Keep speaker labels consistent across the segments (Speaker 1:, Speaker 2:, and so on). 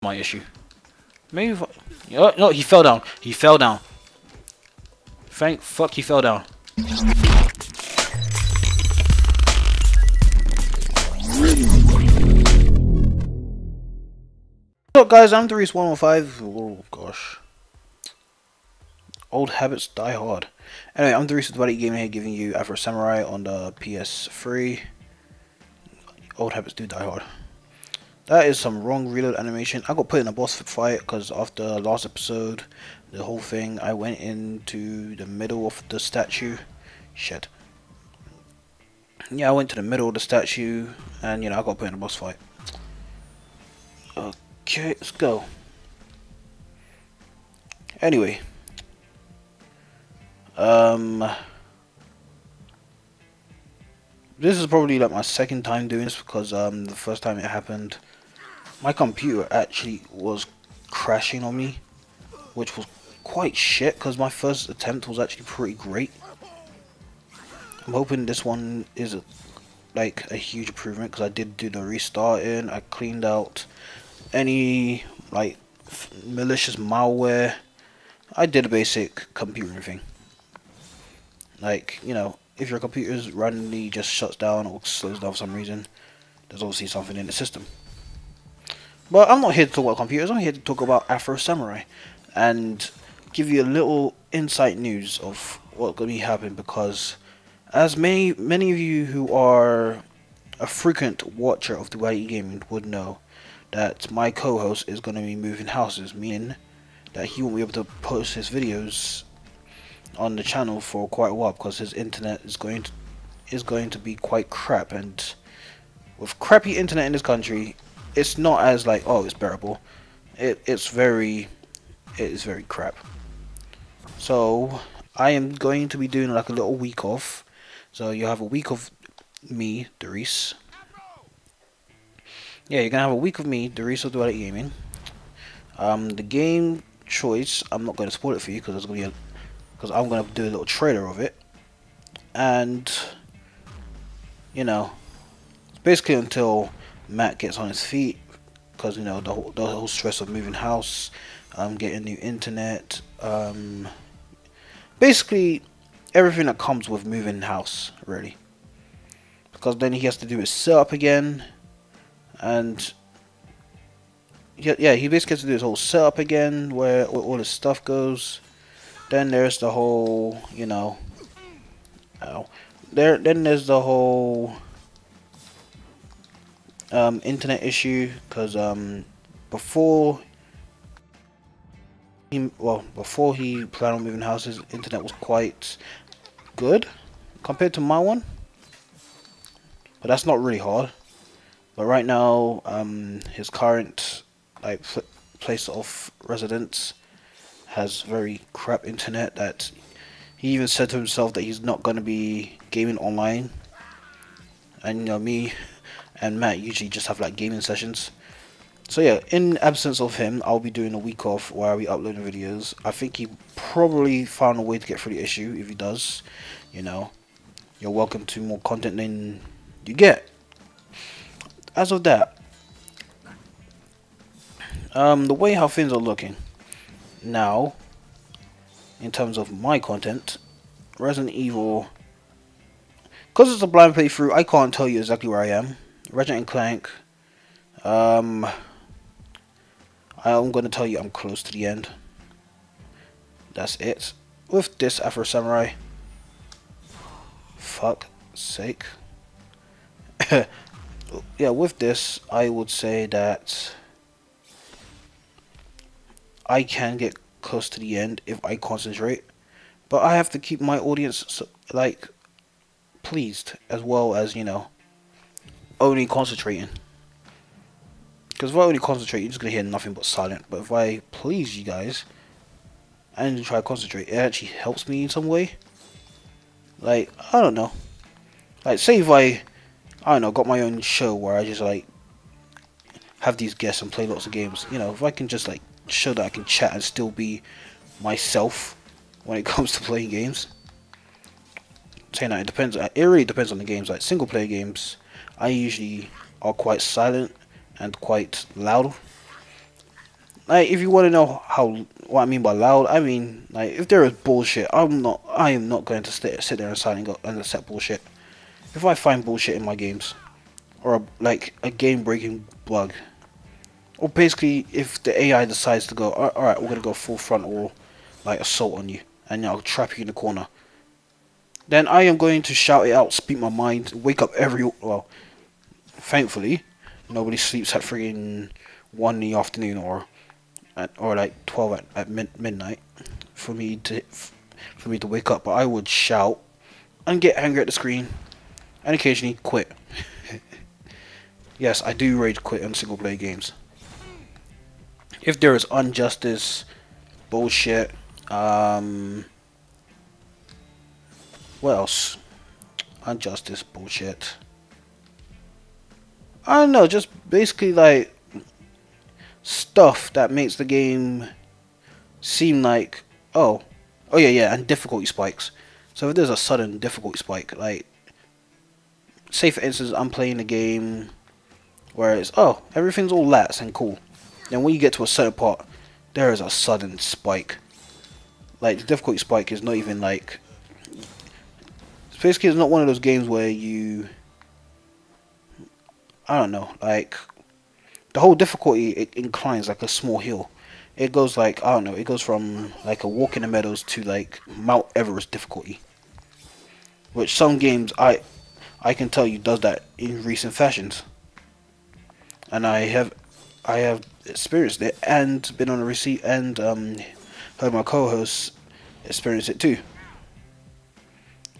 Speaker 1: My issue. Maybe if no, he fell down. He fell down. Thank fuck he fell down. What's up guys, I'm Reese115. Oh gosh. Old habits die hard. Anyway, I'm Reese with Duality Gaming here giving you Afro Samurai on the PS3. Old habits do die hard. That is some wrong reload animation. I got put in a boss fight because after last episode, the whole thing, I went into the middle of the statue. Shit. Yeah, I went to the middle of the statue and, you know, I got put in a boss fight. Okay, let's go. Anyway. This is probably like my second time doing this because the first time it happened, my computer actually was crashing on me, which was quite shit because my first attempt was actually pretty great. I'm hoping this one is like a huge improvement because I did do the restarting. I cleaned out any like malicious malware. I did a basic computer thing. Like, you know, if your computer randomly just shuts down or slows down for some reason, there's obviously something in the system. But I'm not here to talk about computers, I'm here to talk about Afro Samurai and give you a little insight news of what's going to be happening, because as many of you who are a frequent watcher of Duality Gaming would know that my co-host is going to be moving houses, meaning that he won't be able to post his videos on the channel for quite a while because his internet is going to be quite crap, and with crappy internet in this country, it's not as like, oh, it's bearable. It is very crap. So I am going to be doing like a little week off. So you have a week of me, Darius. Yeah, you're gonna have a week of me, Darius of Duality Gaming. The game choice, I'm not going to spoil it for you because I'm going to do a little trailer of it, and you know, it's basically until Matt gets on his feet, because you know the whole stress of moving house, getting new internet, basically everything that comes with moving house, really, because then he has to do his setup again, and yeah, he basically has to do his whole setup again where all his stuff goes. Then there's the whole, you know, then there's the whole internet issue, because before he planned on moving houses, internet was quite good compared to my one, but that's not really hard. But right now, his current like place of residence has very crap internet that he even said to himself that he's not going to be gaming online. And you know, me and Matt usually just have like gaming sessions. So yeah, in absence of him, I'll be doing a week off where I'll be uploading videos. I think he probably found a way to get through the issue. If he does, you know, you're welcome to more content than you get. As of that, the way how things are looking now, in terms of my content, Resident Evil, because it's a blind playthrough, I can't tell you exactly where I am. Ratchet and Clank, I'm going to tell you I'm close to the end. That's it. With this Afro Samurai, fuck sake. Yeah, with this, I would say that I can get close to the end if I concentrate, but I have to keep my audience like pleased, as well as, you know, only concentrating, because if I only concentrate, you're just gonna hear nothing but silent. But if I please you guys and try to concentrate, it actually helps me in some way. Like, I don't know, like say if I don't know, got my own show where I just like have these guests and play lots of games, you know, if I can just like show that I can chat and still be myself when it comes to playing games. Saying that, it really depends on the games. Like single player games, I usually are quite silent and quite loud. Like, if you want to know how what I mean by loud, I mean like if there is bullshit, I am not going to sit there and silently go and accept bullshit. If I find bullshit in my games, or like a game breaking bug, or basically if the AI decides to go, alright, we're gonna go full frontal like assault on you, and I'll trap you in the corner, then I am going to shout it out, speak my mind, wake up well, thankfully, nobody sleeps at friggin' 1 in the afternoon or like 12 at midnight for me to wake up. But I would shout and get angry at the screen and occasionally quit. Yes, I do rage quit on single player games. If there is injustice, bullshit, what else? Injustice, bullshit. I don't know, just basically like stuff that makes the game seem like, oh yeah, and difficulty spikes. So if there's a sudden difficulty spike, like say for instance I'm playing a game where it's, oh, everything's all lats and cool, then when you get to a certain part there is a sudden spike. Like the difficulty spike is not even like, basically it's not one of those games where you, I don't know, like the whole difficulty, it inclines like a small hill. It goes like, I don't know, it goes from like a walk in the meadows to like Mount Everest difficulty, which some games I can tell you does that in recent fashions, and I have experienced it and been on a receipt and heard my co-hosts experience it too.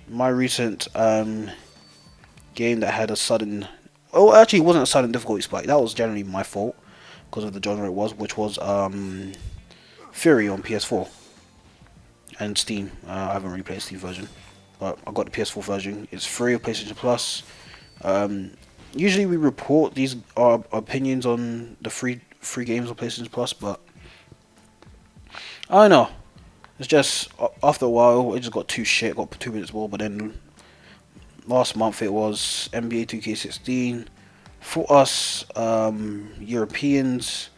Speaker 1: My recent game that had a sudden, oh, actually it wasn't a sudden difficulty spike, that was generally my fault because of the genre it was, which was Fury on PS4 and Steam. I haven't really played the Steam version, but I got the PS4 version. It's free on PlayStation Plus. Usually we report these our opinions on the free games on PlayStation Plus, but I don't know. It's just after a while it just got too shit. Got 2 minutes more. But then last month it was NBA 2K16 for us Europeans,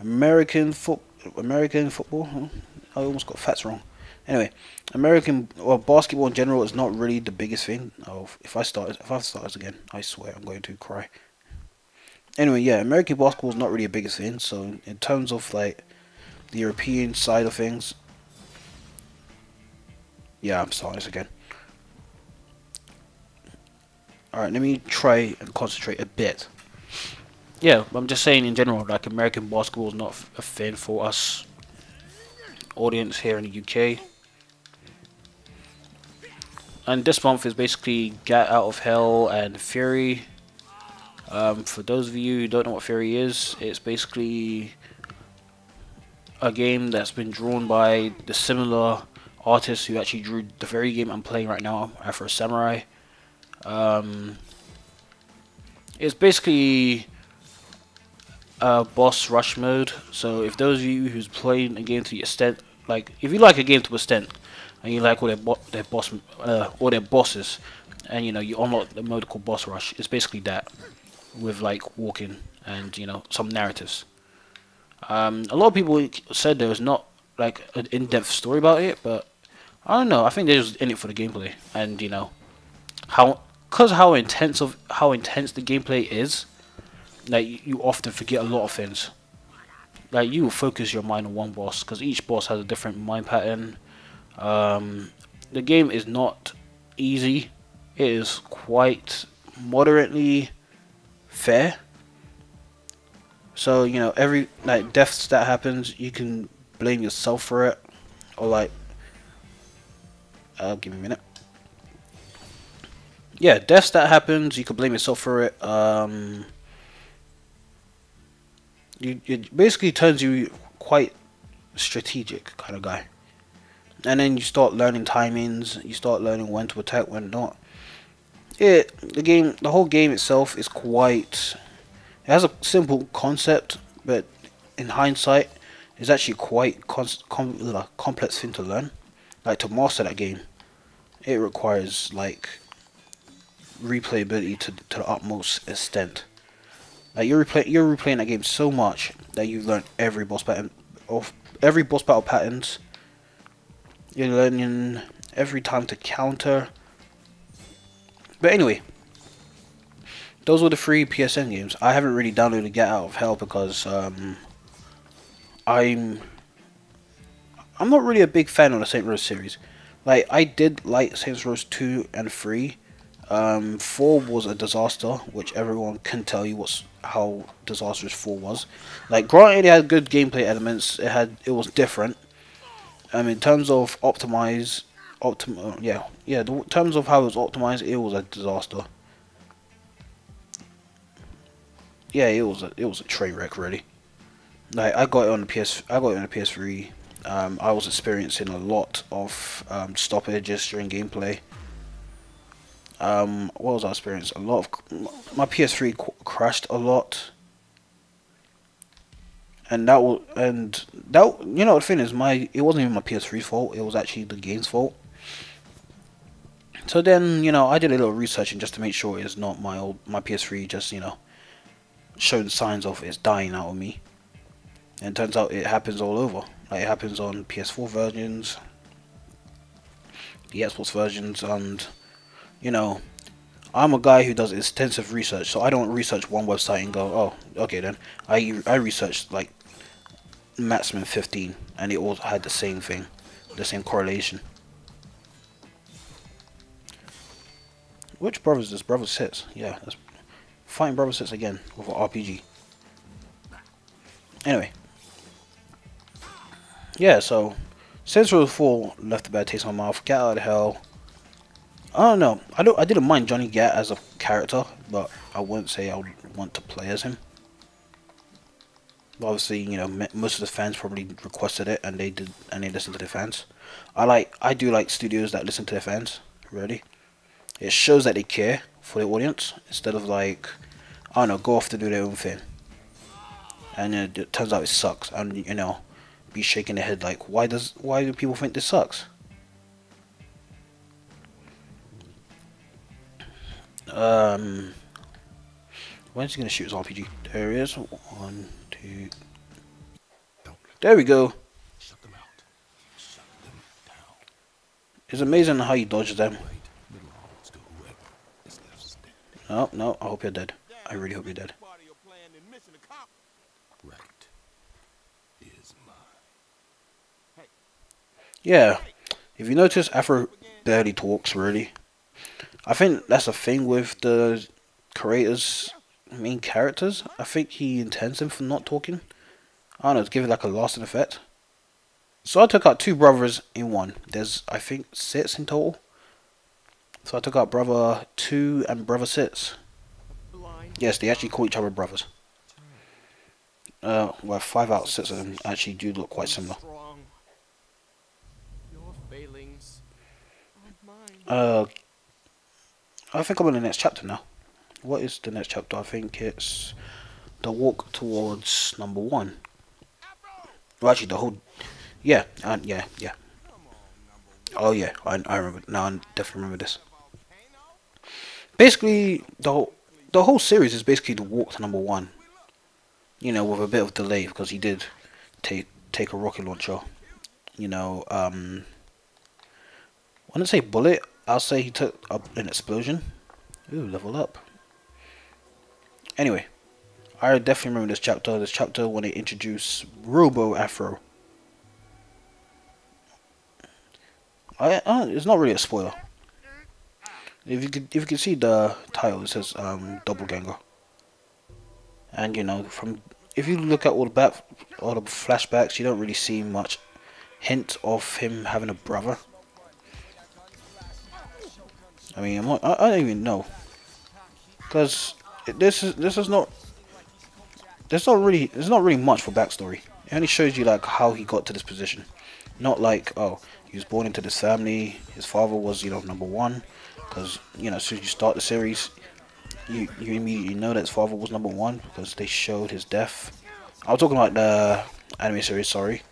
Speaker 1: American football. Huh? I almost got facts wrong. Anyway, American basketball in general is not really the biggest thing. Oh, if I start this again, I swear I'm going to cry. Anyway, yeah, American basketball is not really the biggest thing. So in terms of like the European side of things, yeah, I'm starting this again. Alright, let me try and concentrate a bit. Yeah, I'm just saying in general, like American basketball is not a thing for us audience here in the UK. And this month is basically Get Out of Hell and Fury. For those of you who don't know what Fury is, it's basically a game that's been drawn by the similar artist who actually drew the very game I'm playing right now, Afro Samurai. It's basically a boss rush mode. So if those of you who's playing a game to the extent, like if you like a game to extent and you like all their bosses, and you know you unlock the mode called boss rush, it's basically that with like walking and you know some narratives. A lot of people said there was not like an in-depth story about it, but I don't know. I think they're just in it for the gameplay, and you know how intense the gameplay is. Like you often forget a lot of things. Like you will focus your mind on one boss because each boss has a different mind pattern. The game is not easy. It is quite moderately fair. So you know every like deaths that happens, you can blame yourself for it, or like, give me a minute. Yeah, deaths that happens, you can blame yourself for it. It basically turns you quite strategic kind of guy, and then you start learning timings. You start learning when to attack, when not. The whole game itself is quite. It has a simple concept, but in hindsight, it's actually quite complex thing to learn. Like to master that game, it requires like replayability to the utmost extent. Like you're replaying that game so much that you've learned every boss pattern of every boss battle patterns. You're learning every time to counter. But anyway, those were the 3 PSN games. I haven't really downloaded Get Out of Hell because I'm not really a big fan of the Saint Rose series. Like I did like Saints Rose 2 and 3. 4 was a disaster, which everyone can tell you how disastrous 4 was. Like granted, it had good gameplay elements. It was different. In terms of in terms of how it was optimized, it was a disaster. Yeah, it was a train wreck really. Like I got it on the PS3. I was experiencing a lot of stoppages during gameplay. What was I experiencing? A lot of my PS3 crashed a lot. And you know the thing is, it wasn't even my PS3's fault. It was actually the game's fault. So then, I did a little researching just to make sure it's not my PS3 just, showing signs of it's dying out of me. And it turns out it happens all over. Like it happens on PS4 versions, the Xbox versions, and I'm a guy who does extensive research, so I don't research one website and go, oh, okay then. I researched like maximum 15, and it all had the same thing, the same correlation. Which brothers is this? Brother 6. Yeah, that's fighting Brother 6 again with an RPG. Anyway. Yeah, so Saints Row 4 left a bad taste in my mouth. Get Out of Hell. I don't know. I didn't mind Johnny Gat as a character, but I wouldn't say I would want to play as him. But obviously, most of the fans probably requested it, and they listened to their fans. I do like studios that listen to their fans. Really, it shows that they care for the audience instead of like, I don't know, go off to do their own thing. And it turns out it sucks, and be shaking their head like, why do people think this sucks? When's he gonna shoot his RPG? There he is. 1, 2. There we go. It's amazing how he dodges them. No, I hope you're dead. I really hope you're dead. Yeah, if you notice, Afro barely talks really. I think that's a thing with the creators' main characters. I think he intends them for not talking. I don't know, to give it like a lasting effect. So I took out 2 brothers in one. There's, I think, 6 in total. So I took out brother 2 and brother 6. Yes, they actually call each other brothers. Well, 5 out of 6 of them actually do look quite similar. I think I'm in the next chapter now. What is the next chapter? I think it's the walk towards number 1. Well, actually, the whole... Yeah, yeah. Oh yeah, I remember. Now I definitely remember this. Basically, the whole series is basically the walk to number 1. With a bit of delay because he did take a rocket launcher. I wouldn't say bullet. I'll say he took an explosion. Ooh, level up. Anyway, I definitely remember this chapter. This chapter when they introduce Robo Afro. It's not really a spoiler. If you can see the title, it says Doppelganger. And if you look at all the flashbacks, you don't really see much hint of him having a brother. I mean, I don't even know, because there's not really much for backstory. It only shows you like how he got to this position, not like, oh, he was born into this family, his father was number 1, because as soon as you start the series, you immediately know that his father was number 1 because they showed his death. I was talking about the anime series, sorry.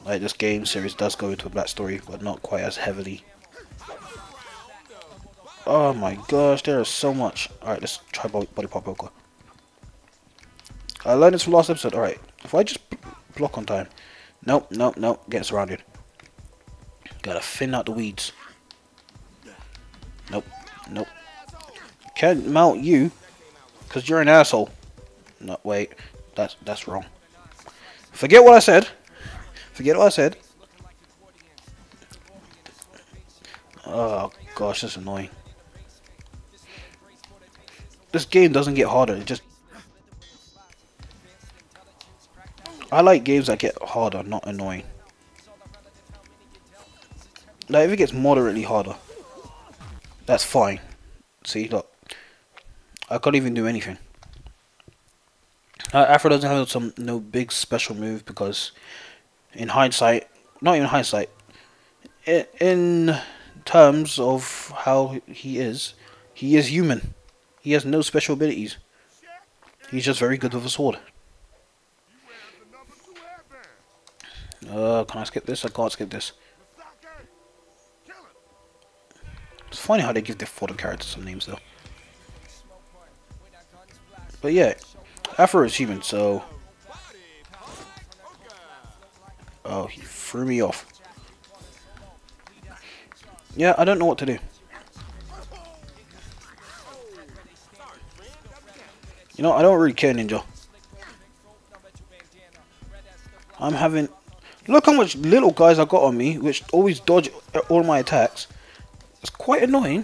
Speaker 1: Like this game series does go into a backstory, but not quite as heavily. Oh my gosh, there is so much. Alright, let's try body pop poker. I learned this from last episode. Alright, if I just block on time. Nope, nope, nope. Get surrounded. Gotta thin out the weeds. Nope, nope. Can't mount you, because you're an asshole. No, wait. That's wrong. Forget what I said. Forget what I said. Oh gosh, that's annoying. This game doesn't get harder. It just... I like games that get harder, not annoying. Like, if it gets moderately harder, that's fine. See, look. I can't even do anything. Afro doesn't have no big special move because, in hindsight, not even hindsight, in terms of how he is human. He has no special abilities. He's just very good with a sword. Can I skip this? I can't skip this. It's funny how they give their photo characters some names though. But yeah, Afro is human, so... Oh, he threw me off. Yeah, I don't know what to do. You know, I don't really care, Ninja. I'm having... Look how much little guys I got on me, which always dodge all my attacks. It's quite annoying.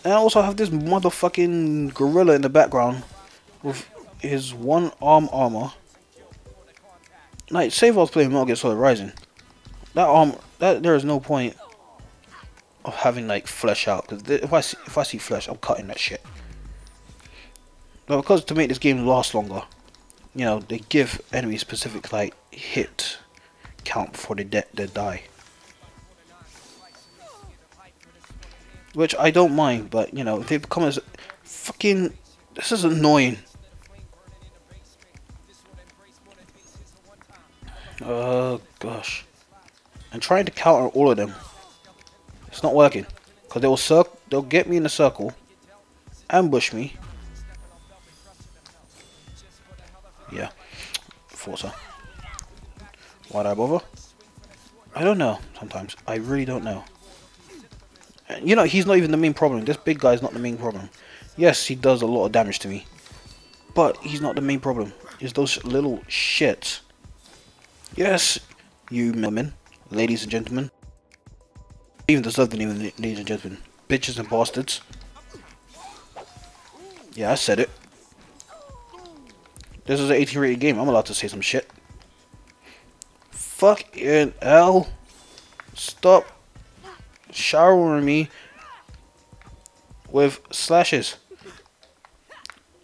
Speaker 1: And I also have this motherfucking gorilla in the background with his one arm armor. Like, say if I was playing Metal Gear Solid Rising, there is no point of having like flesh out, because if I see flesh, I'm cutting that shit. But because to make this game last longer, you know, they give enemies specific like hit count before they die. Which I don't mind, but you know, if they become as fucking... This is annoying. Oh gosh. I'm trying to counter all of them. It's not working. Because they'll get me in a circle, ambush me. Yeah. Thought so. Why'd I bother? I don't know sometimes. I really don't know. You know, he's not even the main problem. This big guy is not the main problem. Yes, he does a lot of damage to me, but he's not the main problem. It's those little shits. Yes, you men, ladies and gentlemen. Even deserve the name, ladies and gentlemen. Bitches and bastards. Yeah, I said it. This is an 18 rated game. I'm allowed to say some shit. Fucking hell. Stop showering me with slashes.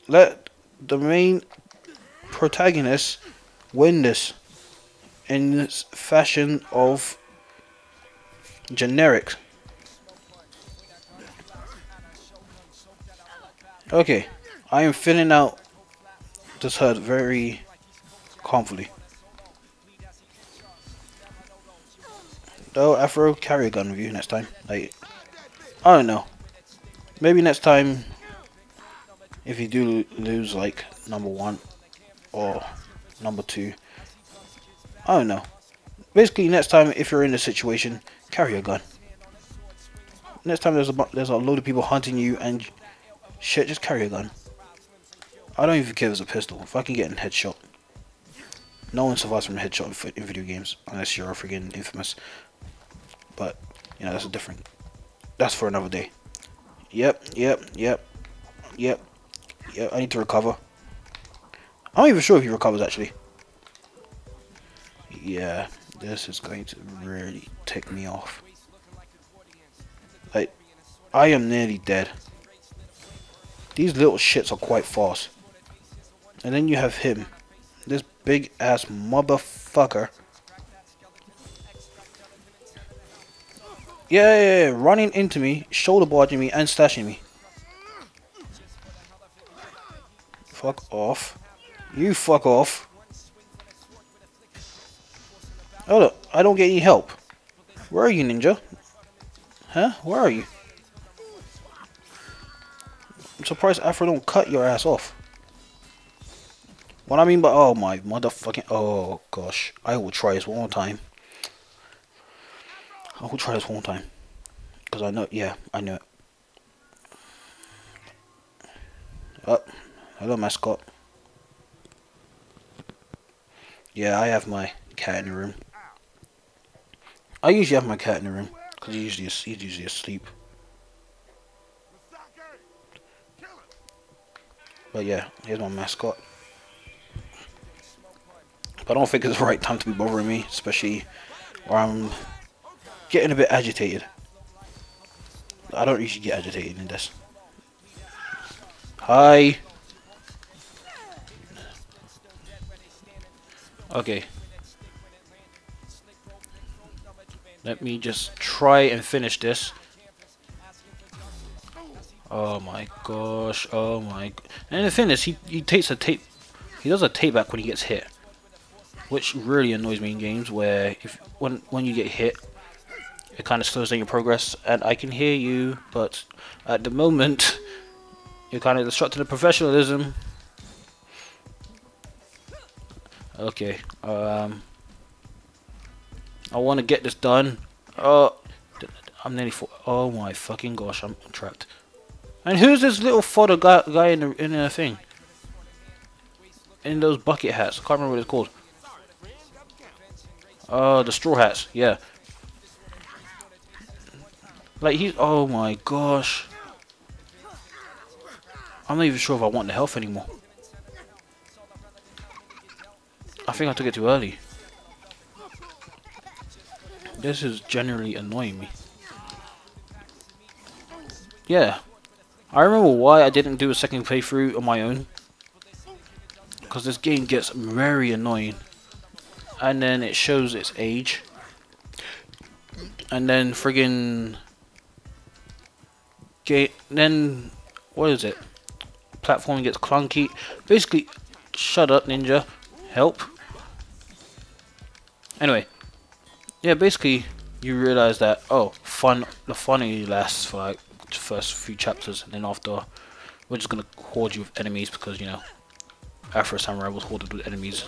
Speaker 1: Let the main protagonist win this in this fashion of generic. Okay, I am filling out this herd very calmly. Though, Afro, carry a gun with you next time. Like, I don't know. Maybe next time, if you do lose like number 1 or number 2, I don't know. Basically, next time if you're in a situation, carry a gun. Next time there's a load of people hunting you and shit, just carry a gun. I don't even care if it's a pistol. If I can get a headshot. No one survives from a headshot in video games unless you're a freaking infamous. But you know, that's for another day. Yep. I need to recover. I'm not even sure if he recovers actually. Yeah, this is going to really tick me off. Like, I am nearly dead. These little shits are quite fast. And then you have him, this big ass motherfucker. Yeah, running into me, shoulder barging me, and stashing me. Fuck off. You fuck off. Oh look, I don't get any help. Where are you, ninja? Huh? Where are you? I'm surprised Afro don't cut your ass off. What I mean by, oh my motherfucking, oh gosh, I will try this one more time. I will try this one more time. Because I know, yeah, I know it. Oh, hello mascot. Yeah, I have my cat in the room. I usually have my cat in the room. Because he's usually asleep. But yeah, here's my mascot. But I don't think it's the right time to be bothering me. Especially where I'm getting a bit agitated. I don't usually get agitated in this. Hi. Okay. Let me just try and finish this. Oh my gosh. Oh my. And the thing is, he takes a tape. He does a tape back when he gets hit, which really annoys me in games where when you get hit, it kind of slows down your progress. And I can hear you, but at the moment, you're kind of disrupting the professionalism. Okay. I want to get this done. Oh, I'm nearly oh my fucking gosh, I'm trapped. And who's this little fodder guy in the thing? In those bucket hats. I can't remember what it's called. Oh, the straw hats. Yeah. Like he's. Oh my gosh. I'm not even sure if I want the health anymore. I think I took it too early. This is generally annoying me. Yeah. I remember why I didn't do a second playthrough on my own. Because this game gets very annoying. And then it shows its age. And then friggin... Then... What is it? Platforming gets clunky. Basically, shut up, ninja. Help. Anyway. Yeah, basically, you realize that, oh, the fun only lasts for like the first few chapters. And then after, we're just going to hoard you with enemies because, you know, Afro Samurai was hoarded with enemies.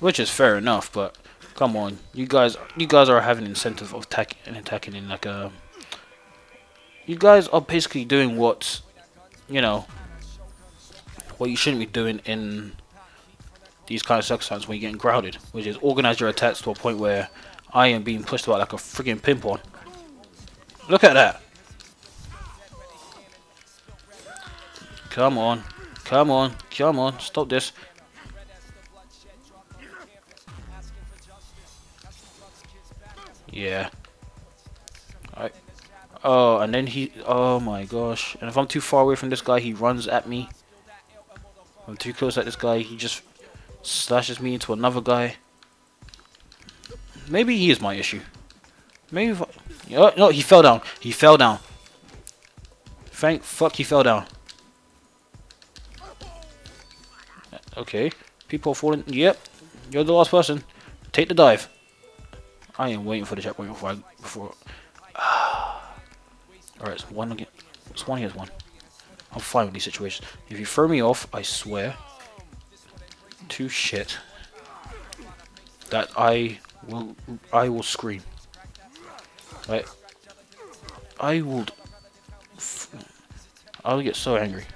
Speaker 1: Which is fair enough, but come on, you guys are having incentive of attacking in like a. You guys are basically doing what, you know, what you shouldn't be doing in these kind of circumstances when you're getting grounded, which is organize your attacks to a point where I am being pushed about like a friggin' ping-pong. Look at that! Come on, come on, come on! Stop this! Yeah. Alright. Oh, and then he... Oh my gosh. And if I'm too far away from this guy, he runs at me. If I'm too close at this guy, he just slashes me into another guy. Maybe he is my issue. Maybe if I... Oh, no, he fell down. He fell down. Thank fuck he fell down. Okay. People are falling... Yep. You're the last person. Take the dive. I am waiting for the checkpoint before. Alright, it's one again. It's one against one. I'm fine with these situations. If you throw me off, I swear to shit that I will scream. Right? I'll get so angry.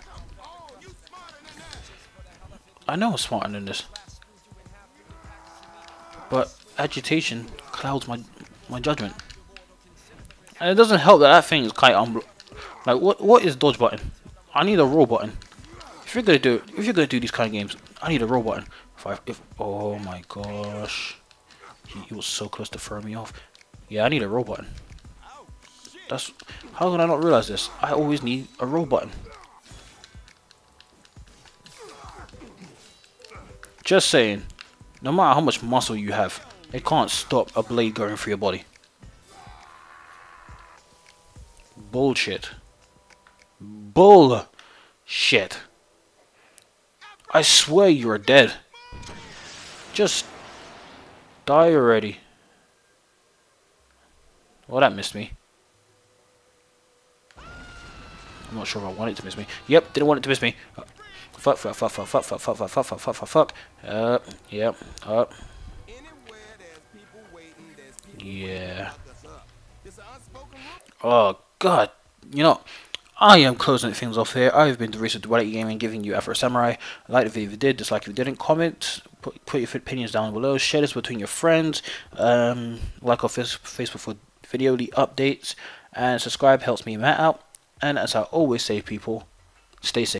Speaker 1: I know I'm smarter than this, but agitation clouds my judgment, and it doesn't help that that thing is quite like what is dodge button? I need a roll button. If you're gonna do these kind of games, I need a roll button. If oh my gosh, he was so close to throwing me off. Yeah, I need a roll button. That's how can I not realize this? I always need a roll button. Just saying, no matter how much muscle you have, it can't stop a blade going through your body. Bullshit. Bullshit. I swear you are dead. Just die already. Well, that missed me. I'm not sure if I want it to miss me. Yep, didn't want it to miss me. Fuck, fuck, fuck, fuck, fuck, fuck, fuck, fuck, fuck, fuck, fuck, fuck, fuck. Yep, up. Yeah. Oh, God. You know, I am closing things off here. I've been Dorisa Duality Gaming, giving you Afro Samurai. Like the video if you did, dislike if you didn't, comment, put your opinions down below, share this between your friends, like our Facebook for video updates, and subscribe helps me out. And as I always say, people, stay safe.